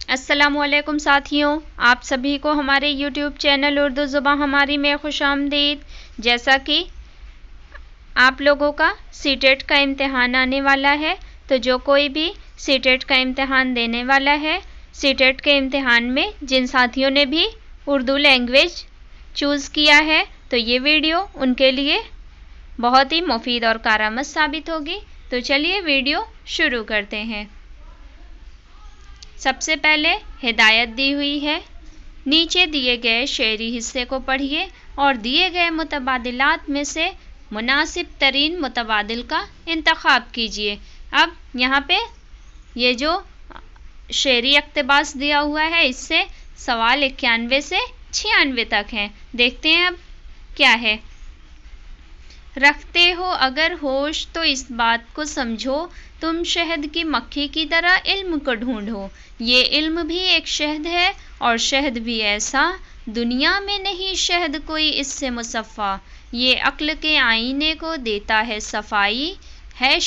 السلام علیکم ساتھیوں، آپ سبھی کو ہمارے یوٹیوب چینل اردو زبان ہماری میں خوش آمدید۔ جیسا کہ آپ لوگوں کا سی ٹیٹ کا امتحان آنے والا ہے، تو جو کوئی بھی سی ٹیٹ کا امتحان دینے والا ہے، سی ٹیٹ کے امتحان میں جن ساتھیوں نے بھی اردو لینگویج چوز کیا ہے، تو یہ ویڈیو ان کے لیے بہت ہی مفید اور کارآمد ثابت ہوگی۔ تو چلیے ویڈیو شروع کرتے ہیں۔ سب سے پہلے ہدایت دی ہوئی ہے، نیچے دیے گئے شعری حصے کو پڑھیے اور دیے گئے متبادلات میں سے مناسب ترین متبادل کا انتخاب کیجیے۔ اب یہاں پہ یہ جو شعری اقتباس دیا ہوا ہے، اس سے سوال 91 سے 96 تک ہیں۔ دیکھتے ہیں اب کیا ہے۔ رکھتے ہو اگر ہوش تو اس بات کو سمجھو، تم شہد کی مکھی کی طرح علم کو ڈھونڈو۔ یہ علم بھی ایک شہد ہے اور شہد بھی ایسا، دنیا میں نہیں شہد کوئی اس سے مصفا۔ یہ عقل کے آئینے کو دیتا ہے صفائی، ہے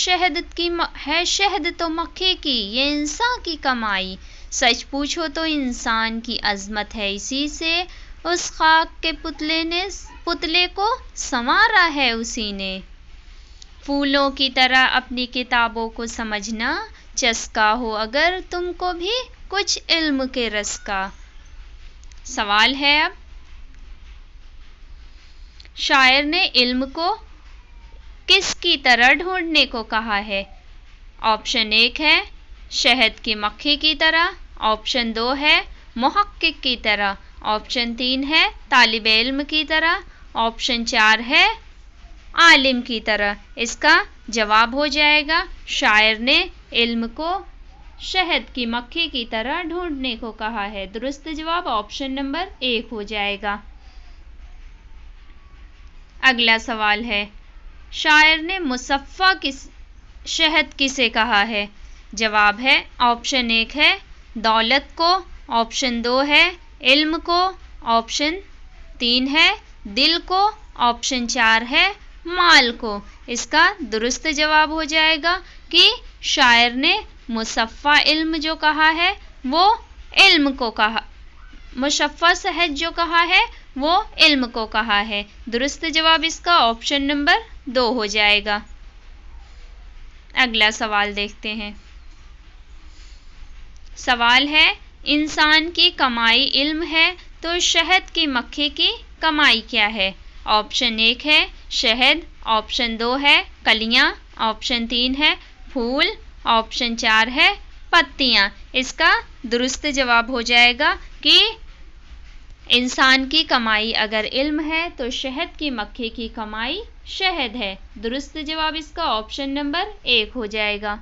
شہد تو مکھی کی یہ انسان کی کمائی۔ سچ پوچھو تو انسان کی عظمت ہے اسی سے، اس خاک کے پتلے کو سنوارا ہے اسی نے۔ پھولوں کی طرح اپنی کتابوں کو سمجھنا، چسکا ہو اگر تم کو بھی کچھ علم کے رس کا۔ سوال ہے اب، شاعر نے علم کو کس کی طرح ڈھونڈنے کو کہا ہے؟ آپشن 1 ہے شہد کی مکھی کی طرح، آپشن 2 ہے محقق کی طرح، آپشن 3 ہے طالب علم کی طرح، آپشن 4 ہے عالم کی طرح۔ اس کا جواب ہو جائے گا، شاعر نے علم کو شہد کی مکھی کی طرح ڈھونڈنے کو کہا ہے۔ درست جواب آپشن نمبر 1 ہو جائے گا۔ اگلا سوال ہے، شاعر نے مصفا شہد کسے کہا ہے؟ جواب ہے آپشن 1 ہے دولت کو، آپشن 2 ہے علم کو، آپشن 3 ہے دل کو، آپشن 4 ہے مال کو۔ اس کا درست جواب ہو جائے گا کہ شاعر نے مصفا علم جو کہا ہے وہ علم کو کہا، مصفا شہد جو کہا ہے وہ علم کو کہا ہے۔ درست جواب اس کا آپشن نمبر 2 ہو جائے گا۔ اگلا سوال دیکھتے ہیں۔ سوال ہے، انسان کی کمائی علم ہے تو شہد کی مکھی کی کمائی کیا ہے؟ آپشن 1 ہے شہد، آپشن 2 ہے کلیاں، آپشن 3 ہے پھول، آپشن 4 ہے پتیاں۔ اس کا درست جواب ہو جائے گا کہ انسان کی کمائی اگر علم ہے تو شہد کی مکھی کی کمائی شہد ہے۔ درست جواب اس کا آپشن نمبر 1 ہو جائے گا۔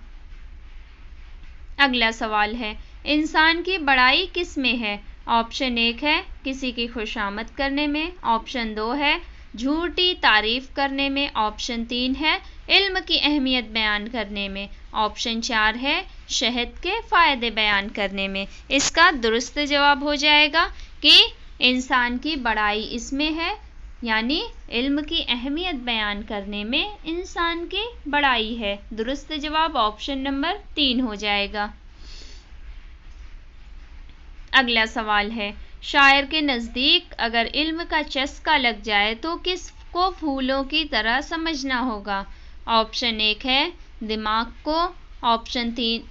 اگلا سوال ہے، انسان کی بڑائی کس میں ہے؟ آپشن 1 ہے کسی کی خوشامد کرنے میں، آپشن 2 ہے جھوٹی تعریف کرنے میں، آپشن 3 ہے علم کی اہمیت بیان کرنے میں، آپشن 4 ہے شہد کے فائدے بیان کرنے میں۔ اس کا درست جواب ہو جائے گا کہ انسان کی بڑائی اس میں ہے، یعنی علم کی اہمیت بیان کرنے میں انسان کی بڑائی ہے۔ درست جواب آپشن نمبر 3 ہو جائے گا۔ اگلا سوال ہے، شاعر کے نزدیک اگر علم کا چسکا لگ جائے تو کس کو پھولوں کی طرح سمجھنا ہوگا؟ آپشن 1 ہے دماغ کو، آپشن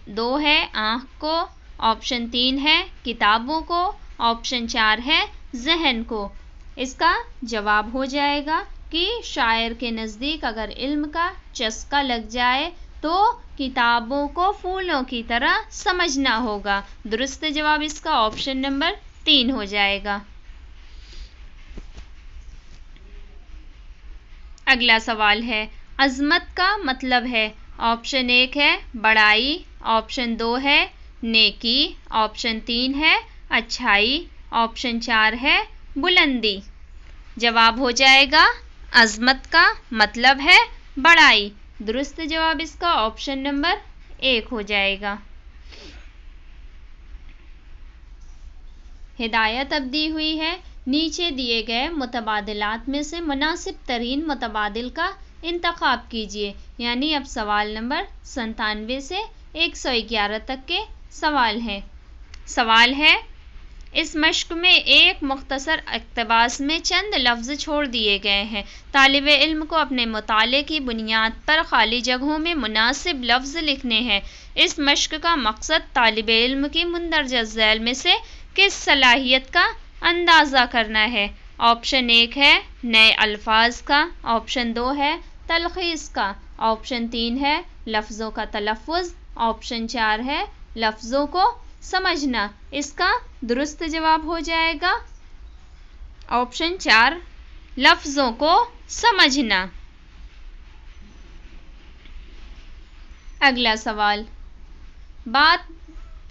2 ہے آنکھ کو، آپشن 3 ہے کتابوں کو، آپشن 4 ہے ذہن کو۔ اس کا جواب ہو جائے گا کہ شاعر کے نزدیک اگر علم کا چسکا لگ جائے تو کتابوں کو پھولوں کی طرح سمجھنا ہوگا۔ درست جواب اس کا آپشن نمبر 3 ہو جائے گا۔ اگلا سوال ہے، عظمت کا مطلب ہے؟ آپشن 1 ہے بڑائی، آپشن 2 ہے نیکی، آپشن 3 ہے اچھائی، آپشن 4 ہے بلندی۔ جواب ہو جائے گا عظمت کا مطلب ہے بڑائی۔ درست جواب اس کا آپشن نمبر 1 ہو جائے گا۔ ہدایت اب دی ہوئی ہے، نیچے دیے گئے متبادلات میں سے مناسب ترین متبادل کا انتخاب کیجیے۔ یعنی اب سوال نمبر 97 سے 111 تک کے سوال ہیں۔ سوال ہے، اس مشق میں ایک مختصر اقتباس میں چند لفظ چھوڑ دیے گئے ہیں۔ طالب علم کو اپنے مطالعے کی بنیاد پر خالی جگہوں میں مناسب لفظ لکھنے ہیں۔ اس مشق کا مقصد طالب علم کی مندرجہ ذیل میں سے کس صلاحیت کا اندازہ کرنا ہے؟ آپشن 1 ہے نئے الفاظ کا، آپشن 2 ہے تلخیص کا، آپشن 3 ہے لفظوں کا تلفظ، آپشن 4 ہے لفظوں کو سمجھنا۔ اس کا درست جواب ہو جائے گا آپشن 4 لفظوں کو سمجھنا۔ اگلا سوال، بات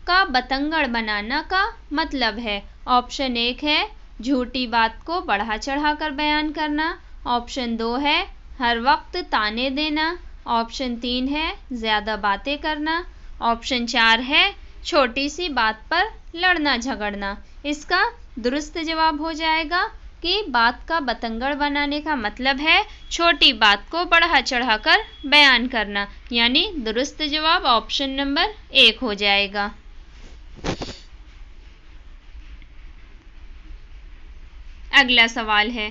کا بتنگڑ بنانا کا مطلب ہے۔ آپشن 1 ہے جھوٹی بات کو بڑھا چڑھا کر بیان کرنا، آپشن 2 ہے ہر وقت تانے دینا، آپشن 3 ہے زیادہ باتیں کرنا، آپشن 4 ہے چھوٹی سی بات پر لڑنا جھگڑنا۔ اس کا درست جواب ہو جائے گا کہ بات کا بتنگڑ بنانے کا مطلب ہے چھوٹی بات کو بڑھا چڑھا کر بیان کرنا، یعنی درست جواب آپشن نمبر 1 ہو جائے گا۔ اگلا سوال ہے،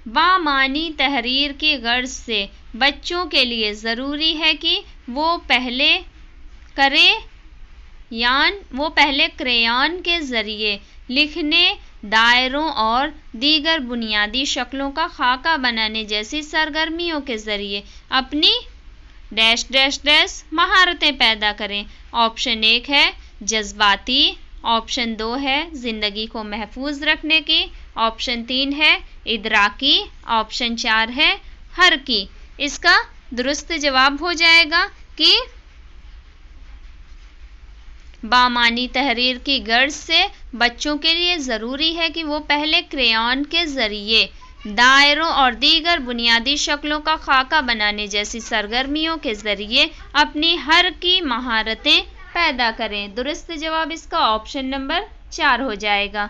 بامعنی تحریر کی غرض سے بچوں کے لیے ضروری ہے کہ وہ پہلے کریان کے ذریعے لکھنے، دائروں اور دیگر بنیادی شکلوں کا خاکہ بنانے جیسی سرگرمیوں کے ذریعے اپنی مہارتیں پیدا کریں۔ آپشن 1 ہے جذباتی، آپشن 2 ہے زندگی کو محفوظ رکھنے کی، آپشن 3 ہے ادراکی، آپشن 4 ہے حرکی۔ اس کا درست جواب ہو جائے گا کہ بامعنی تحریر کی غرض سے بچوں کے لیے ضروری ہے کہ وہ پہلے کریون کے ذریعے دائروں اور دیگر بنیادی شکلوں کا خاکہ بنانے جیسی سرگرمیوں کے ذریعے اپنی حرکی مہارتیں پیدا کریں۔ درست جواب اس کا آپشن نمبر 4 ہو جائے گا۔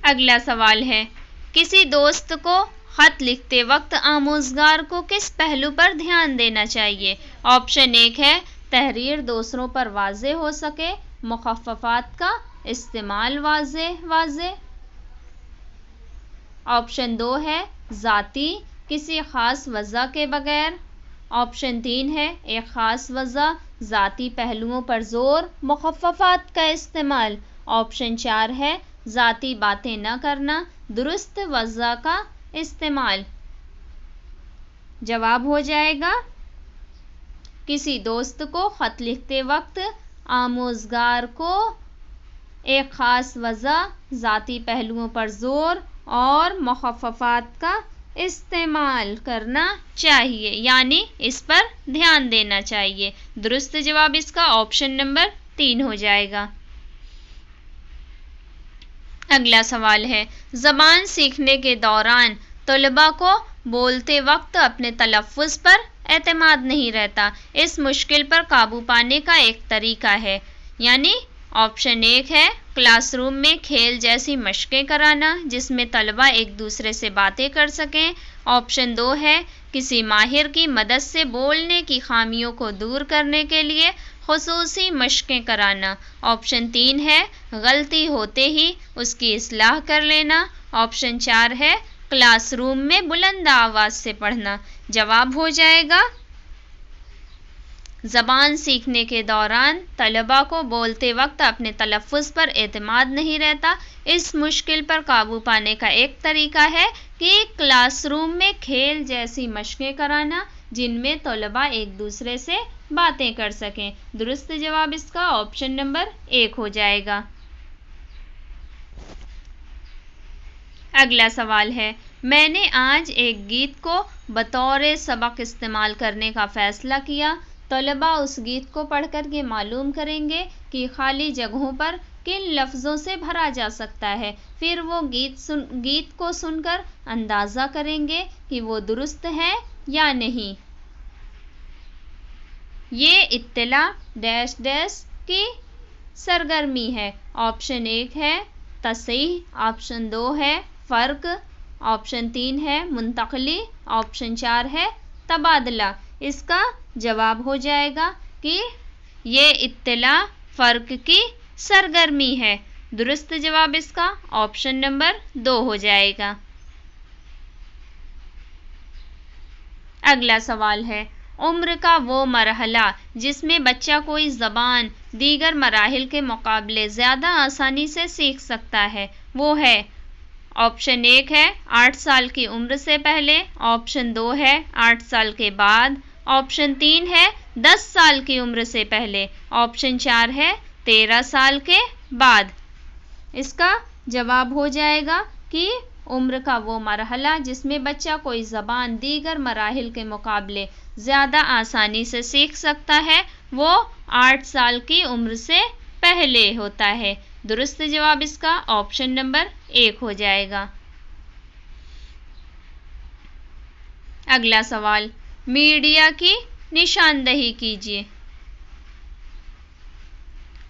اگلا سوال ہے، کسی دوست کو خط لکھتے وقت آموزگار کو کس پہلو پر دھیان دینا چاہیے؟ آپشن 1 ہے تحریر دوسروں پر واضح ہو سکے، مخففات کا استعمال واضح، آپشن 2 ہے ذاتی، کسی خاص وجہ کے بغیر، آپشن 3 ہے ایک خاص وجہ، ذاتی پہلوؤں پر زور، مخففات کا استعمال، آپشن 4 ہے ذاتی باتیں نہ کرنا، درست وجہ کا استعمال۔ جواب ہو جائے گا، کسی دوست کو خط لکھتے وقت آموزگار کو ایک خاص وجہ، ذاتی پہلوؤں پر زور اور مخففات کا استعمال کرنا چاہیے، یعنی اس پر دھیان دینا چاہیے۔ درست جواب اس کا آپشن نمبر 3 ہو جائے گا۔ اگلا سوال ہے، زبان سیکھنے کے دوران طلباء کو بولتے وقت اپنے تلفظ پر اعتماد نہیں رہتا، اس مشکل پر قابو پانے کا ایک طریقہ ہے، یعنی آپشن 1 ہے کلاس روم میں کھیل جیسی مشقیں کرانا جس میں طلباء ایک دوسرے سے باتیں کر سکیں، آپشن 2 ہے کسی ماہر کی مدد سے بولنے کی خامیوں کو دور کرنے کے لیے خصوصی مشقیں کرانا، آپشن 3 ہے غلطی ہوتے ہی اس کی اصلاح کر لینا، آپشن 4 ہے کلاس روم میں بلند آواز سے پڑھنا۔ جواب ہو جائے گا، زبان سیکھنے کے دوران طلباء کو بولتے وقت اپنے تلفظ پر اعتماد نہیں رہتا، اس مشکل پر قابو پانے کا ایک طریقہ ہے کہ کلاس روم میں کھیل جیسی مشقیں کرانا جن میں طلباء ایک دوسرے سے باتیں کر سکیں۔ درست جواب اس کا آپشن نمبر 1 ہو جائے گا۔ اگلا سوال ہے، میں نے آج ایک گیت کو بطور سبق استعمال کرنے کا فیصلہ کیا، طلباء اس گیت کو پڑھ کر یہ معلوم کریں گے کہ خالی جگہوں پر کن لفظوں سے بھرا جا سکتا ہے، پھر وہ گیت کو سن کر اندازہ کریں گے کہ وہ درست ہے یا نہیں۔ یہ اطلاع کی سرگرمی ہے، آپشن 1 ہے تصحیح، آپشن 2 ہے فرق، آپشن 3 ہے منتقلی، آپشن 4 ہے تبادلہ۔ اس کا جواب ہو جائے گا کہ یہ اطلاع فرق کی سرگرمی ہے۔ درست جواب اس کا آپشن نمبر 2 ہو جائے گا۔ اگلا سوال ہے، عمر کا وہ مرحلہ جس میں بچہ کوئی زبان دیگر مراحل کے مقابلے زیادہ آسانی سے سیکھ سکتا ہے، وہ ہے آپشن 1 ہے 8 سال کی عمر سے پہلے، آپشن 2 ہے 8 سال کے بعد، آپشن 3 ہے 10 سال کی عمر سے پہلے، آپشن 4 ہے 13 سال کے بعد۔ اس کا جواب ہو جائے گا کہ عمر کا وہ مرحلہ جس میں بچہ کوئی زبان دیگر مراحل کے مقابلے زیادہ آسانی سے سیکھ سکتا ہے، وہ 8 سال کی عمر سے پہلے ہوتا ہے۔ درست جواب اس کا آپشن نمبر 1 ہو جائے گا۔ اگلا سوال، میڈیا کی نشاندہی کیجیے۔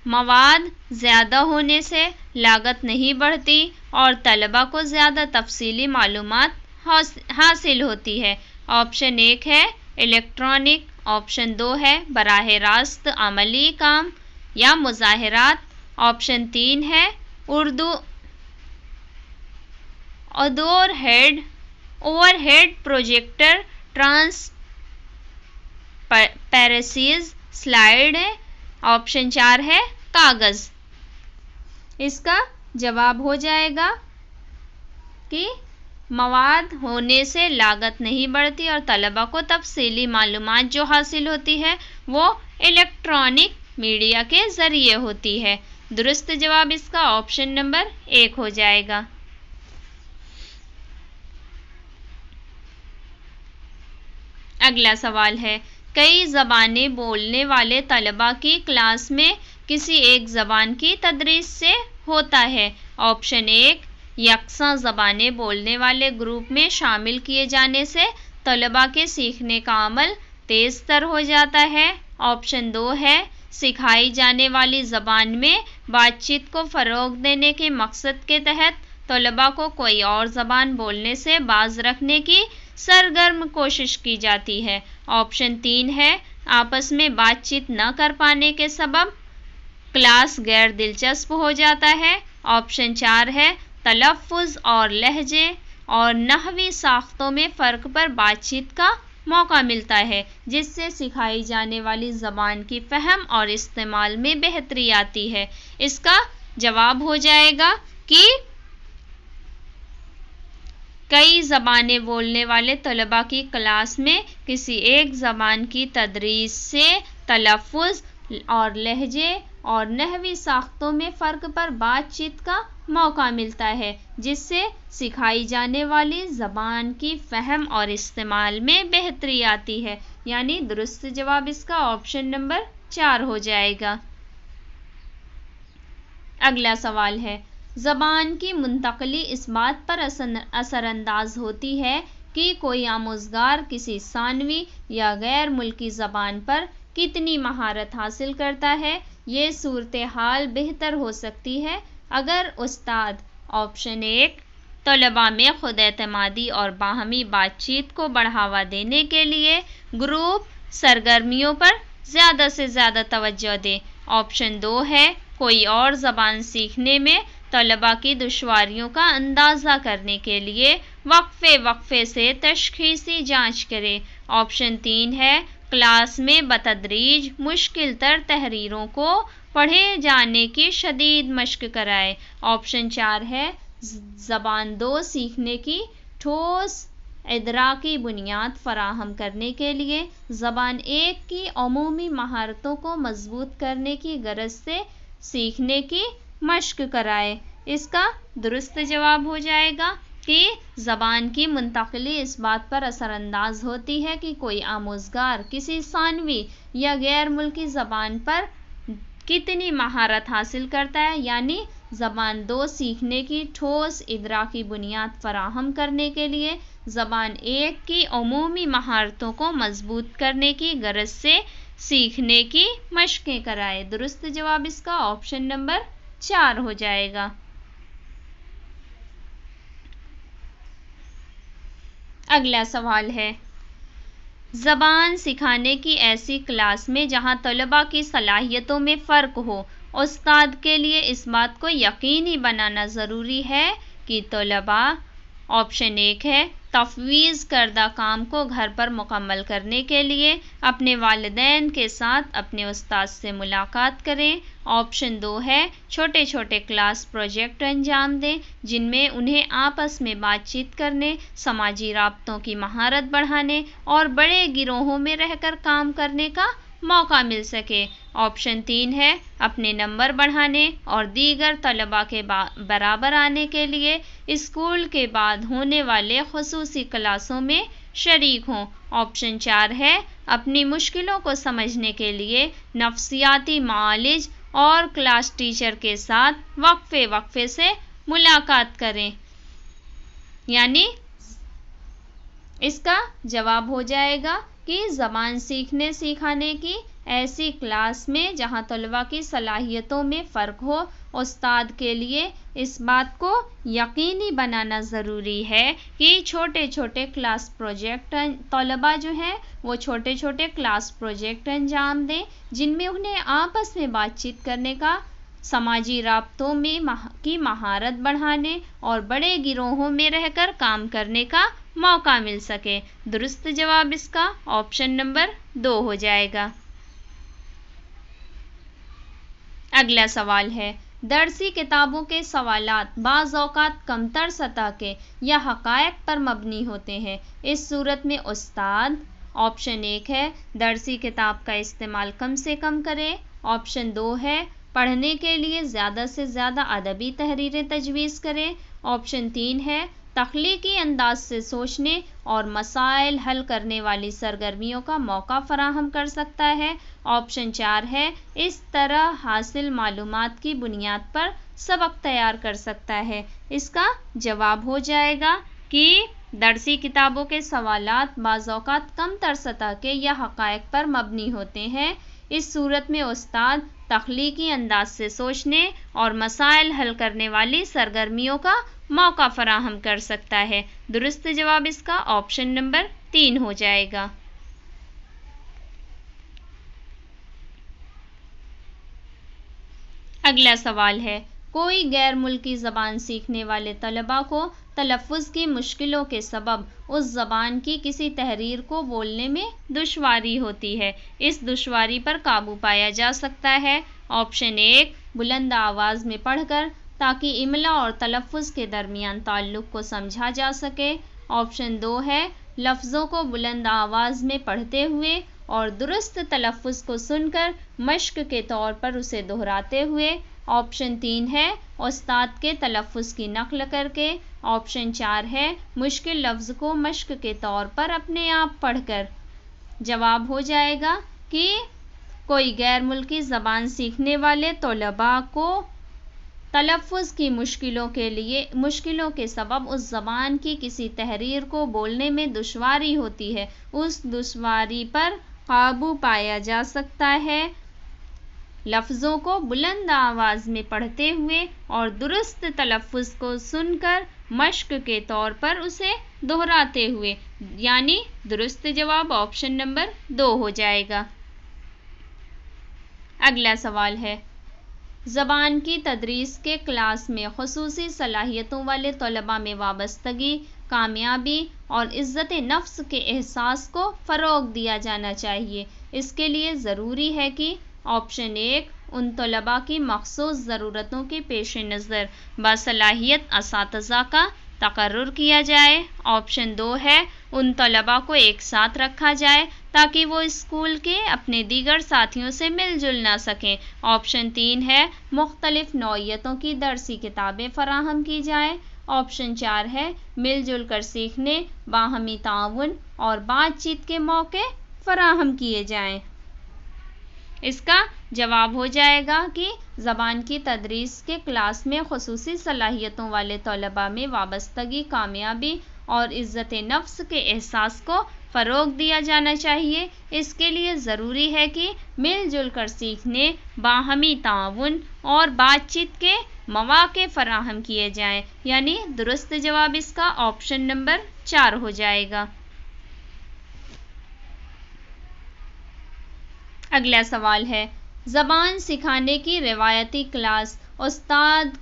مواد زیادہ ہونے سے لاگت نہیں بڑھتی اور طلباء کو زیادہ تفصیلی معلومات حاصل ہوتی ہے۔ آپشن 1 ہے الیکٹرانک، آپشن 2 ہے براہ راست عملی کام یا مظاہرات، آپشن 3 ہے overhead projector transparencies slide, option 4 ہے کاغذ۔ اس کا جواب ہو جائے گا کہ مواد ہونے سے لاگت نہیں بڑھتی اور طلباء کو تفصیلی معلومات جو حاصل ہوتی ہے وہ الیکٹرانک میڈیا کے ذریعے ہوتی ہے۔ درست جواب اس کا آپشن نمبر 1 ہو جائے گا۔ اگلا سوال ہے، کئی زبانیں بولنے والے طلباء کی کلاس میں کسی ایک زبان کی تدریس سے ہوتا ہے۔ آپشن 1 یکساں زبانیں بولنے والے گروپ میں شامل کیے جانے سے طلباء کے سیکھنے کا عمل تیز تر ہو جاتا ہے، آپشن 2 ہے سکھائی جانے والی زبان میں بات چیت کو فروغ دینے کے مقصد کے تحت طلباء کو کوئی اور زبان بولنے سے باز رکھنے کی سرگرم کوشش کی جاتی ہے، آپشن 3 ہے آپس میں بات چیت نہ کر پانے کے سبب کلاس غیر دلچسپ ہو جاتا ہے، آپشن 4 ہے تلفظ اور لہجے اور نحوی ساختوں میں فرق پر بات چیت کا موقع ملتا ہے جس سے سکھائی جانے والی زبان کی فہم اور استعمال میں بہتری آتی ہے۔ اس کا جواب ہو جائے گا کہ کئی زبانیں بولنے والے طلباء کی کلاس میں کسی ایک زبان کی تدریس سے تلفظ اور لہجے اور نحوی ساختوں میں فرق پر بات چیت کا موقع ملتا ہے جس سے سکھائی جانے والی زبان کی فہم اور استعمال میں بہتری آتی ہے، یعنی درست جواب اس کا آپشن نمبر 4 ہو جائے گا۔ اگلا سوال ہے، زبان کی منتقلی اس بات پر اثر انداز ہوتی ہے کہ کوئی آموزگار کسی ثانوی یا غیر ملکی زبان پر کتنی مہارت حاصل کرتا ہے۔ یہ صورتحال بہتر ہو سکتی ہے اگر استاد آپشن 1 طلباء میں خود اعتمادی اور باہمی بات چیت کو بڑھاوا دینے کے لیے گروپ سرگرمیوں پر زیادہ سے زیادہ توجہ دے، آپشن 2 ہے کوئی اور زبان سیکھنے میں طلباء کی دشواریوں کا اندازہ کرنے کے لیے وقفے سے تشخیصی جانچ کرے، آپشن 3 ہے کلاس میں بتدریج مشکل تر تحریروں کو پڑھے جانے کی شدید مشق کرائے، آپشن 4 ہے زبان 2 سیکھنے کی ٹھوس ادراکی بنیاد فراہم کرنے کے لیے زبان 1 کی عمومی مہارتوں کو مضبوط کرنے کی غرض سے سیکھنے کی مشق کرائے۔ اس کا درست جواب ہو جائے گا کہ زبان کی منتقلی اس بات پر اثر انداز ہوتی ہے کہ کوئی آموزگار کسی ثانوی یا غیر ملکی زبان پر کتنی مہارت حاصل کرتا ہے، یعنی زبان 2 سیکھنے کی ٹھوس ادراکی بنیاد فراہم کرنے کے لیے زبان 1 کی عمومی مہارتوں کو مضبوط کرنے کی غرض سے سیکھنے کی مشقیں کرائے۔ درست جواب اس کا آپشن نمبر 4 ہو جائے گا۔ اگلا سوال ہے، زبان سکھانے کی ایسی کلاس میں جہاں طلباء کی صلاحیتوں میں فرق ہو، استاد کے لیے اس بات کو یقینی بنانا ضروری ہے کہ طلباء آپشن 1 ہے تفویض کردہ کام کو گھر پر مکمل کرنے کے لیے اپنے والدین کے ساتھ اپنے استاد سے ملاقات کریں۔ آپشن 2 ہے چھوٹے چھوٹے کلاس پروجیکٹ انجام دیں جن میں انہیں آپس میں بات چیت کرنے، سماجی رابطوں کی مہارت بڑھانے اور بڑے گروہوں میں رہ کر کام کرنے کا موقع مل سکے۔ آپشن 3 ہے اپنے نمبر بڑھانے اور دیگر طلباء کے برابر آنے کے لیے اسکول کے بعد ہونے والے خصوصی کلاسوں میں شریک ہوں۔ آپشن 4 ہے اپنی مشکلوں کو سمجھنے کے لیے نفسیاتی معالج اور کلاس ٹیچر کے ساتھ وقفے سے ملاقات کریں۔ یعنی اس کا جواب ہو جائے گا کہ زبان سکھانے کی ایسی کلاس میں جہاں طلباء کی صلاحیتوں میں فرق ہو، استاد کے لیے اس بات کو یقینی بنانا ضروری ہے کہ چھوٹے چھوٹے کلاس پروجیکٹ طلباء جو ہیں وہ چھوٹے چھوٹے کلاس پروجیکٹ انجام دیں جن میں انہیں آپس میں بات چیت کرنے کا، سماجی رابطوں میں کی مہارت بڑھانے اور بڑے گروہوں میں رہ کر کام کرنے کا موقع مل سکے۔ درست جواب اس کا آپشن نمبر 2 ہو جائے گا۔ اگلا سوال ہے، درسی کتابوں کے سوالات بعض اوقات کمتر سطح کے یا حقائق پر مبنی ہوتے ہیں، اس صورت میں استاد آپشن 1 ہے درسی کتاب کا استعمال کم سے کم کرے، آپشن 2 ہے پڑھنے کے لیے زیادہ سے زیادہ ادبی تحریریں تجویز کرے، آپشن 3 ہے تخلیقی انداز سے سوچنے اور مسائل حل کرنے والی سرگرمیوں کا موقع فراہم کر سکتا ہے، آپشن 4 ہے اس طرح حاصل معلومات کی بنیاد پر سبق تیار کر سکتا ہے۔ اس کا جواب ہو جائے گا کہ درسی کتابوں کے سوالات بعض اوقات کم تر سطح کے یا حقائق پر مبنی ہوتے ہیں، اس صورت میں استاد تخلیقی انداز سے سوچنے اور مسائل حل کرنے والی سرگرمیوں کا موقع فراہم کر سکتا ہے۔ درست جواب اس کا آپشن نمبر 3 ہو جائے گا۔ اگلا سوال ہے، کوئی غیر ملکی زبان سیکھنے والے طلباء کو تلفظ کی مشکلوں کے سبب اس زبان کی کسی تحریر کو بولنے میں دشواری ہوتی ہے، اس دشواری پر قابو پایا جا سکتا ہے۔ آپشن 1 بلند آواز میں پڑھ کر تاکہ املا اور تلفظ کے درمیان تعلق کو سمجھا جا سکے، آپشن 2 ہے لفظوں کو بلند آواز میں پڑھتے ہوئے اور درست تلفظ کو سن کر مشق کے طور پر اسے دہراتے ہوئے، آپشن 3 ہے استاد کے تلفظ کی نقل کر کے، آپشن 4 ہے مشکل لفظ کو مشق کے طور پر اپنے آپ پڑھ کر۔ جواب ہو جائے گا کہ کوئی غیر ملکی زبان سیکھنے والے طلباء کو تلفظ کی مشکلوں کے سبب اس زبان کی کسی تحریر کو بولنے میں دشواری ہوتی ہے، اس دشواری پر قابو پایا جا سکتا ہے لفظوں کو بلند آواز میں پڑھتے ہوئے اور درست تلفظ کو سن کر مشق کے طور پر اسے دہراتے ہوئے، یعنی درست جواب آپشن نمبر 2 ہو جائے گا۔ اگلا سوال ہے، زبان کی تدریس کے کلاس میں خصوصی صلاحیتوں والے طلباء میں وابستگی، کامیابی اور عزت نفس کے احساس کو فروغ دیا جانا چاہیے۔ اس کے لیے ضروری ہے کہ آپشن 1 ان طلباء کی مخصوص ضرورتوں کے پیش نظر باصلاحیت اساتذہ کا تقرر کیا جائے، آپشن 2 ہے ان طلباء کو ایک ساتھ رکھا جائے تاکہ وہ اسکول کے اپنے دیگر ساتھیوں سے مل جل نہ سکیں، آپشن 3 ہے مختلف نوعیتوں کی درسی کتابیں فراہم کی جائیں، آپشن 4 ہے مل جل کر سیکھنے، باہمی تعاون اور بات چیت کے موقع فراہم کیے جائیں۔ اس کا جواب ہو جائے گا کہ زبان کی تدریس کے کلاس میں خصوصی صلاحیتوں والے طلباء میں وابستگی، کامیابی اور عزت نفس کے احساس کو فروغ دیا جانا چاہیے۔ اس کے لیے ضروری ہے کہ مل جل کر سیکھنے، باہمی تعاون اور بات چیت کے مواقع فراہم کیے جائیں، یعنی درست جواب اس کا آپشن نمبر 4 ہو جائے گا۔ اگلا سوال ہے، زبان سکھانے کی روایتی کلاس استاد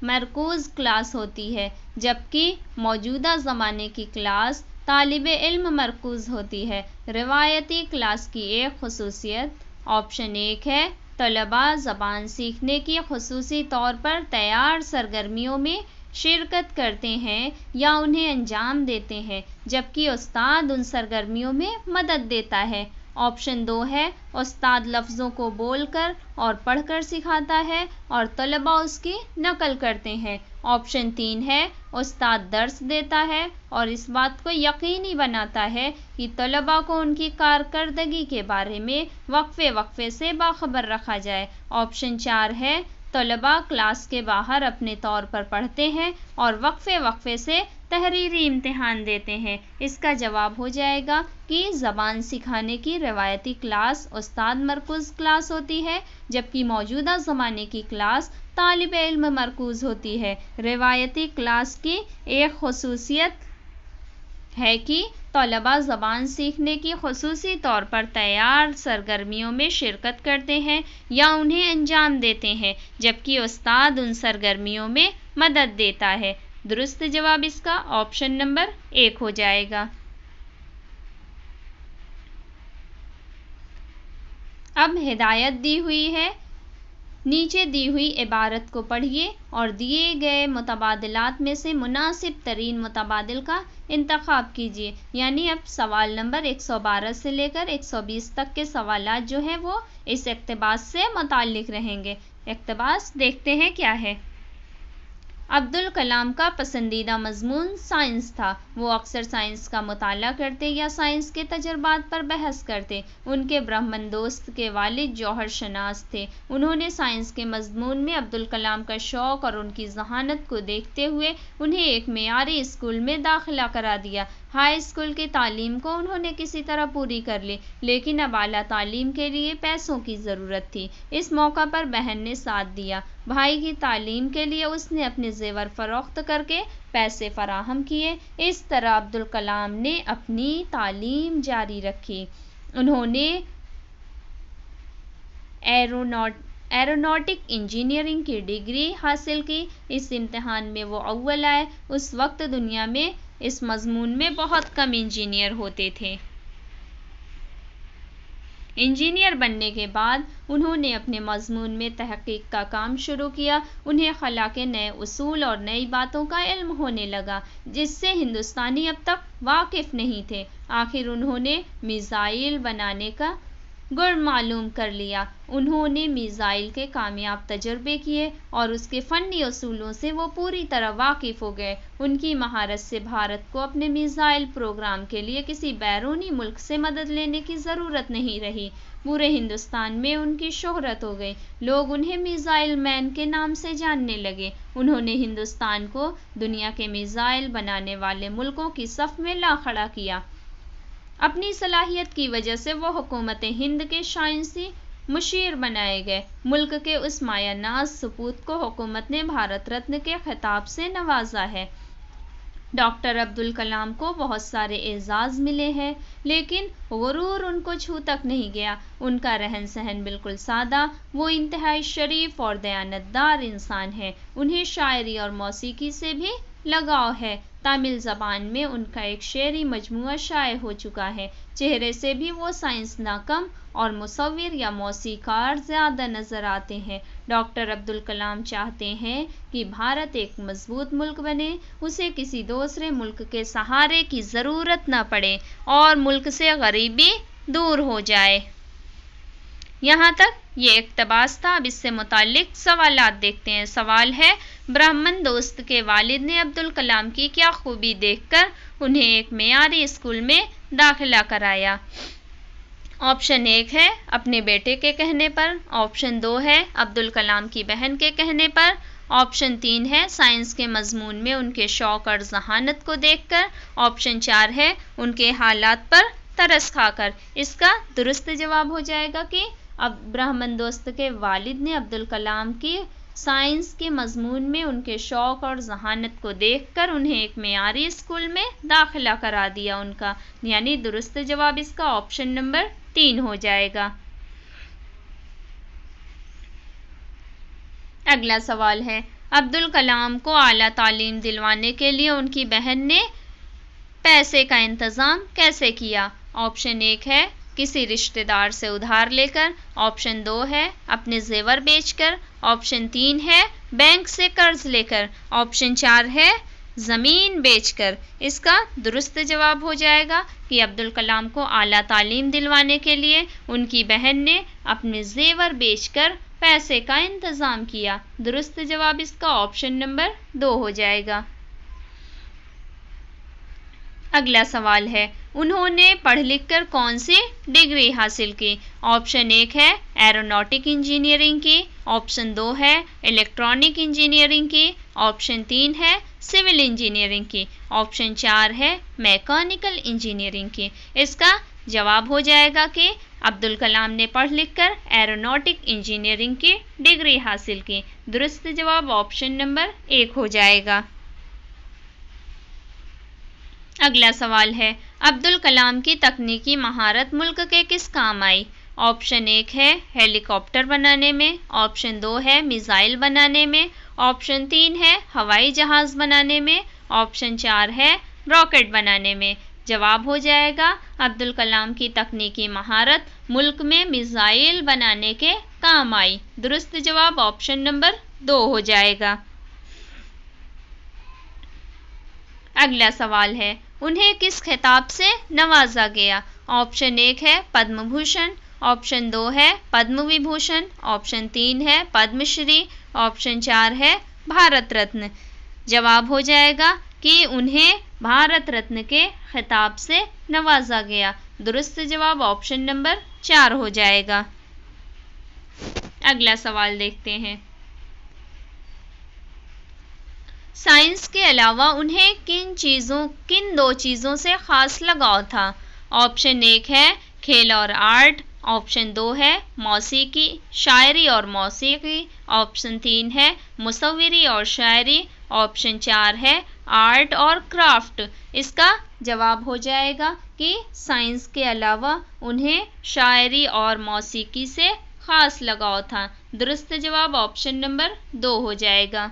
مرکوز کلاس ہوتی ہے، جبکہ موجودہ زمانے کی کلاس طالب علم مرکوز ہوتی ہے۔ روایتی کلاس کی ایک خصوصیت، آپشن 1 ہے، طلباء زبان سیکھنے کی خصوصی طور پر تیار سرگرمیوں میں شرکت کرتے ہیں یا انہیں انجام دیتے ہیں، جبکہ استاد ان سرگرمیوں میں مدد دیتا ہے۔ آپشن 2 ہے، استاد لفظوں کو بول کر اور پڑھ کر سکھاتا ہے اور طلباء اس کی نقل کرتے ہیں۔ آپشن 3 ہے، استاد درس دیتا ہے اور اس بات کو یقینی بناتا ہے کہ طلباء کو ان کی کارکردگی کے بارے میں وقفے وقفے سے باخبر رکھا جائے۔ آپشن 4 ہے، طلباء کلاس کے باہر اپنے طور پر پڑھتے ہیں اور وقفے وقفے سے تحریری امتحان دیتے ہیں۔ اس کا جواب ہو جائے گا کہ زبان سکھانے کی روایتی کلاس استاد مرکوز کلاس ہوتی ہے، جبکہ موجودہ زمانے کی کلاس طالب علم مرکوز ہوتی ہے۔ روایتی کلاس کی ایک خصوصیت ہے کہ طلباء زبان سیکھنے کی خصوصی طور پر تیار سرگرمیوں میں شرکت کرتے ہیں یا انہیں انجام دیتے ہیں، جبکہ استاد ان سرگرمیوں میں مدد دیتا ہے۔ درست جواب اس کا آپشن نمبر 1 ہو جائے گا۔ اب ہدایت دی ہوئی ہے، نیچے دی ہوئی عبارت کو پڑھیے اور دیے گئے متبادلات میں سے مناسب ترین متبادل کا انتخاب کیجیے۔ یعنی اب سوال نمبر 112 سے لے کر 120 تک کے سوالات جو ہیں وہ اس اقتباس سے متعلق رہیں گے۔ اقتباس دیکھتے ہیں کیا ہے۔ عبدالکلام کا پسندیدہ مضمون سائنس تھا۔ وہ اکثر سائنس کا مطالعہ کرتے یا سائنس کے تجربات پر بحث کرتے۔ ان کے برہمن دوست کے والد جوہر شناس تھے۔ انہوں نے سائنس کے مضمون میں عبدالکلام کا شوق اور ان کی ذہانت کو دیکھتے ہوئے انہیں ایک معیاری اسکول میں داخلہ کرا دیا۔ ہائی اسکول کی تعلیم کو انہوں نے کسی طرح پوری کر لی، لیکن اب اعلیٰ تعلیم کے لیے پیسوں کی ضرورت تھی۔ اس موقع پر بہن نے ساتھ دیا۔ بھائی کی تعلیم کے لیے اس نے اپنے زیور فروخت کر کے پیسے فراہم کیے۔ اس طرح عبدالکلام نے اپنی تعلیم جاری رکھی۔ انہوں نے ایروناٹک انجینئرنگ کی ڈگری حاصل کی۔ اس امتحان میں وہ اول آئے۔ اس وقت دنیا میں اس مضمون میں بہت کم انجینئر ہوتے تھے۔ انجینئر بننے کے بعد انہوں نے اپنے مضمون میں تحقیق کا کام شروع کیا۔ انہیں خلا کے نئے اصول اور نئی باتوں کا علم ہونے لگا جس سے ہندوستانی اب تک واقف نہیں تھے۔ آخر انہوں نے میزائل بنانے کا گر معلوم کر لیا۔ انہوں نے میزائل کے کامیاب تجربے کیے اور اس کے فنی اصولوں سے وہ پوری طرح واقف ہو گئے۔ ان کی مہارت سے بھارت کو اپنے میزائل پروگرام کے لیے کسی بیرونی ملک سے مدد لینے کی ضرورت نہیں رہی۔ پورے ہندوستان میں ان کی شہرت ہو گئی۔ لوگ انہیں میزائل مین کے نام سے جاننے لگے۔ انہوں نے ہندوستان کو دنیا کے میزائل بنانے والے ملکوں کی صف میں لا کھڑا کیا۔ اپنی صلاحیت کی وجہ سے وہ حکومت ہند کے سائنسی مشیر بنائے گئے۔ ملک کے اس مایہ ناز سپوت کو حکومت نے بھارت رتن کے خطاب سے نوازا ہے۔ ڈاکٹر عبدالکلام کو بہت سارے اعزاز ملے ہیں، لیکن غرور ان کو چھو تک نہیں گیا۔ ان کا رہن سہن بالکل سادہ، وہ انتہائی شریف اور دیانتدار انسان ہیں۔ انہیں شاعری اور موسیقی سے بھی لگاؤ ہے۔ تامل زبان میں ان کا ایک شعری مجموعہ شائع ہو چکا ہے۔ چہرے سے بھی وہ سائنسداں کم اور مصور یا موسیقار زیادہ نظر آتے ہیں۔ ڈاکٹر عبدالکلام چاہتے ہیں کہ بھارت ایک مضبوط ملک بنے، اسے کسی دوسرے ملک کے سہارے کی ضرورت نہ پڑے اور ملک سے غریبی دور ہو جائے۔ یہاں تک یہ اقتباس تھا۔ اب اس سے متعلق سوالات دیکھتے ہیں۔ سوال ہے، برہمن دوست کے والد نے عبدالکلام کی کیا خوبی دیکھ کر انہیں ایک معیاری اسکول میں داخلہ کرایا؟ آپشن 1 ہے اپنے بیٹے کے کہنے پر، آپشن 2 ہے عبدالکلام کی بہن کے کہنے پر، آپشن 3 ہے سائنس کے مضمون میں ان کے شوق اور ذہانت کو دیکھ کر، آپشن 4 ہے ان کے حالات پر ترس کھا کر۔ اس کا درست جواب ہو جائے گا کہ اب برہمن دوست کے والد نے عبدالکلام کی سائنس کے مضمون میں ان کے شوق اور ذہانت کو دیکھ کر انہیں ایک معیاری اسکول میں داخلہ کرا دیا ان کا، یعنی درست جواب اس کا آپشن نمبر 3 ہو جائے گا۔ اگلا سوال ہے عبدالکلام کو اعلیٰ تعلیم دلوانے کے لیے ان کی بہن نے پیسے کا انتظام کیسے کیا؟ آپشن 1 ہے کسی رشتہ دار سے ادھار لے کر، آپشن 2 ہے اپنے زیور بیچ کر، آپشن 3 ہے بینک سے قرض لے کر، آپشن 4 ہے زمین بیچ کر۔ اس کا درست جواب ہو جائے گا کہ عبدالکلام کو اعلیٰ تعلیم دلوانے کے لیے ان کی بہن نے اپنے زیور بیچ کر پیسے کا انتظام کیا۔ درست جواب اس کا آپشن نمبر 2 ہو جائے گا۔ اگلا سوال ہے انہوں نے پڑھ لکھ کر کون سی ڈگری حاصل کی؟ آپشن 1 ہے ایروناٹک انجینئرنگ کی، آپشن 2 ہے الیکٹرانک انجینئرنگ کی، آپشن 3 ہے سول انجینئرنگ کی، آپشن 4 ہے میکینیکل انجینئرنگ کی۔ اس کا جواب ہو جائے گا کہ عبدالکلام نے پڑھ لکھ کر ایروناٹک انجینئرنگ کی ڈگری حاصل کی۔ درست جواب آپشن نمبر 1 ہو جائے گا۔ اگلا سوال ہے عبدالکلام کی تکنیکی مہارت ملک کے کس کام آئی؟ آپشن 1 ہے ہیلی کاپٹر بنانے میں، آپشن 2 ہے میزائل بنانے میں، آپشن 3 ہے ہوائی جہاز بنانے میں، آپشن 4 ہے راکٹ بنانے میں۔ جواب ہو جائے گا عبدالکلام کی تکنیکی مہارت ملک میں میزائل بنانے کے کام آئی۔ درست جواب آپشن نمبر 2 ہو جائے گا۔ اگلا سوال ہے انہیں کس خطاب سے نوازا گیا؟ آپشن 1 ہے پدم بھوشن، آپشن 2 ہے پدم وبھوشن، آپشن 3 ہے پدم شری، آپشن 4 ہے بھارت رتن۔ جواب ہو جائے گا کہ انہیں بھارت رتن کے خطاب سے نوازا گیا۔ درست جواب آپشن نمبر 4 ہو جائے گا۔ اگلا سوال دیکھتے ہیں سائنس کے علاوہ انہیں کن 2 چیزوں سے خاص لگاؤ تھا؟ آپشن 1 ہے کھیل اور آرٹ، آپشن 2 ہے موسیقی، شاعری اور موسیقی، آپشن 3 ہے مصوری اور شاعری، آپشن 4 ہے آرٹ اور کرافٹ۔ اس کا جواب ہو جائے گا کہ سائنس کے علاوہ انہیں شاعری اور موسیقی سے خاص لگاؤ تھا۔ درست جواب آپشن نمبر 2 ہو جائے گا۔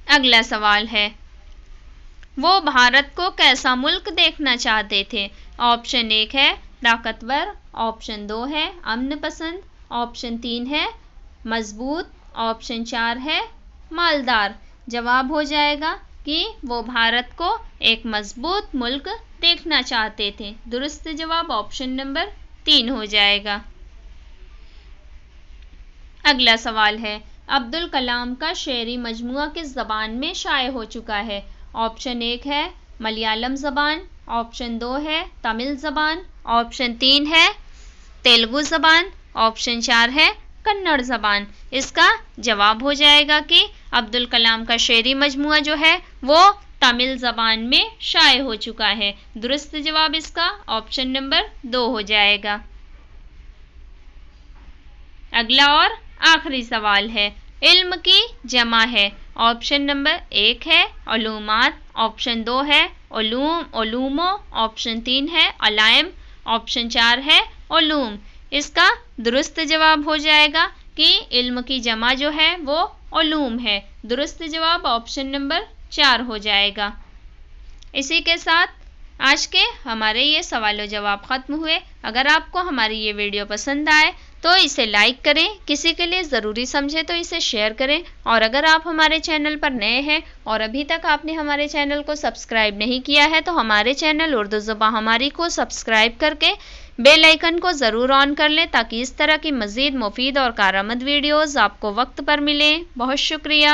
اگلا سوال ہے وہ بھارت کو کیسا ملک دیکھنا چاہتے تھے؟ آپشن 1 ہے طاقتور، آپشن 2 ہے امن پسند، آپشن 3 ہے مضبوط، آپشن 4 ہے مالدار۔ جواب ہو جائے گا کہ وہ بھارت کو ایک مضبوط ملک دیکھنا چاہتے تھے۔ درست جواب آپشن نمبر 3 ہو جائے گا۔ اگلا سوال ہے عبدالکلام کا شعری مجموعہ کس زبان میں شائع ہو چکا ہے؟ آپشن 1 ہے ملیالم زبان، آپشن 2 ہے تمل زبان، آپشن 3 ہے تیلگو زبان، آپشن 4 ہے کنڑ زبان۔ اس کا جواب ہو جائے گا کہ عبدالکلام کا شعری مجموعہ جو ہے وہ تمل زبان میں شائع ہو چکا ہے۔ درست جواب اس کا آپشن نمبر 2 ہو جائے گا۔ اگلا اور آخری سوال ہے علم کی جمع ہے؟ آپشن نمبر 1 ہے علومات، آپشن 2 ہے علومو، آپشن 3 ہے علائم، آپشن 4 ہے علوم۔ اس کا درست جواب ہو جائے گا کہ علم کی جمع جو ہے وہ علوم ہے۔ درست جواب آپشن نمبر 4 ہو جائے گا۔ اسی کے ساتھ آج کے ہمارے یہ سوال و جواب ختم ہوئے۔ اگر آپ کو ہماری یہ ویڈیو پسند آئے تو اسے لائک کریں، کسی کے لیے ضروری سمجھے تو اسے شیئر کریں، اور اگر آپ ہمارے چینل پر نئے ہیں اور ابھی تک آپ نے ہمارے چینل کو سبسکرائب نہیں کیا ہے تو ہمارے چینل اردو زبان ہماری کو سبسکرائب کر کے بیل آئیکن کو ضرور آن کر لیں تاکہ اس طرح کی مزید مفید اور کارآمد ویڈیوز آپ کو وقت پر ملیں۔ بہت شکریہ۔